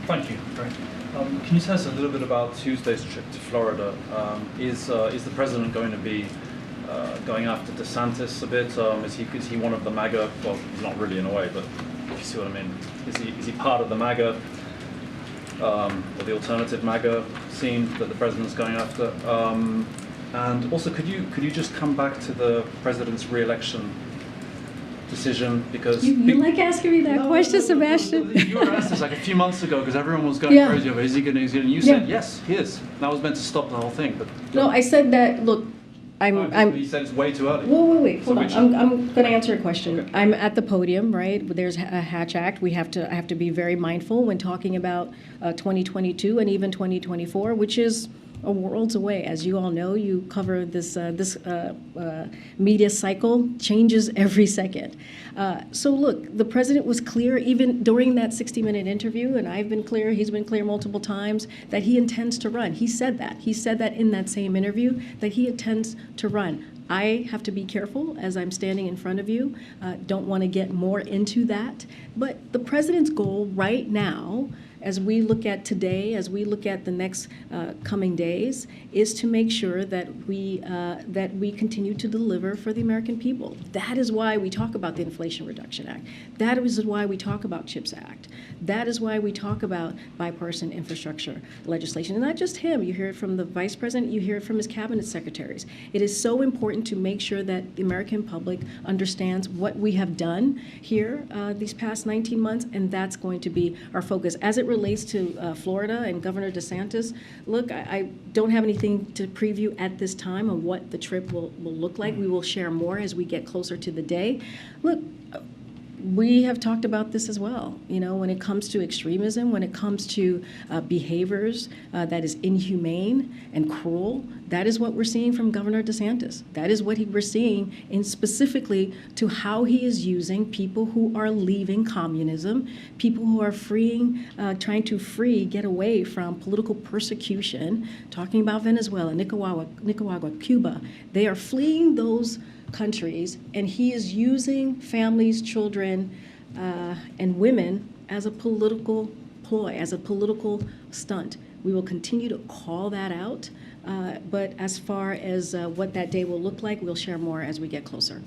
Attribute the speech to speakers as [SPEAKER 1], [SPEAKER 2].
[SPEAKER 1] Thank you. Great. Can you tell us a little bit about Tuesday's trip to Florida? Is the president going to be going after DeSantis a bit? Is he one of the MAGA? Well, not really in a way, but if you see what I mean. Is he part of the MAGA or the alternative MAGA scene that the president's going after? And also, could you just come back to the president's re-election decision, because
[SPEAKER 2] you like asking me that question, Sebastian?
[SPEAKER 1] You were asked this like a few months ago because everyone was going crazy over is he going to? And you said yes, he is. That was meant to stop the whole thing. But
[SPEAKER 2] no, I said that. Look,
[SPEAKER 1] you said it's way too early.
[SPEAKER 2] Wait, hold on. I'm going to answer a question. Okay. I'm at the podium, right? There's a Hatch Act. I have to be very mindful when talking about 2022 and even 2024, which is a world's away. As you all know, you cover this media cycle, changes every second. So look, the president was clear even during that 60-minute interview, and I've been clear, he's been clear multiple times, that he intends to run. He said that. He said that in that same interview, that he intends to run. I have to be careful as I'm standing in front of you. Don't want to get more into that. But the president's goal right now, as we look at today, as we look at the next coming days, is to make sure that we continue to deliver for the American people. That is why we talk about the Inflation Reduction Act. That is why we talk about CHIPS Act. That is why we talk about bipartisan infrastructure legislation. And not just him. You hear it from the vice president. You hear it from his cabinet secretaries. It is so important to make sure that the American public understands what we have done here these past 19 months, and that's going to be our focus. As it relates to Florida and Governor DeSantis, look, I don't have anything to preview at this time on what the trip will look like. We will share more as we get closer to the day. Look, we have talked about this as well. You know, when it comes to extremism, when it comes to behaviors that is inhumane and cruel, that is what we're seeing from Governor DeSantis. That is what we're seeing in specifically to how he is using people who are leaving communism, people who are trying to get away from political persecution, talking about Venezuela, Nicaragua, Cuba. They are fleeing those countries, and he is using families, children, and women as a political ploy, as a political stunt. We will continue to call that out, but as far as what that day will look like, we'll share more as we get closer.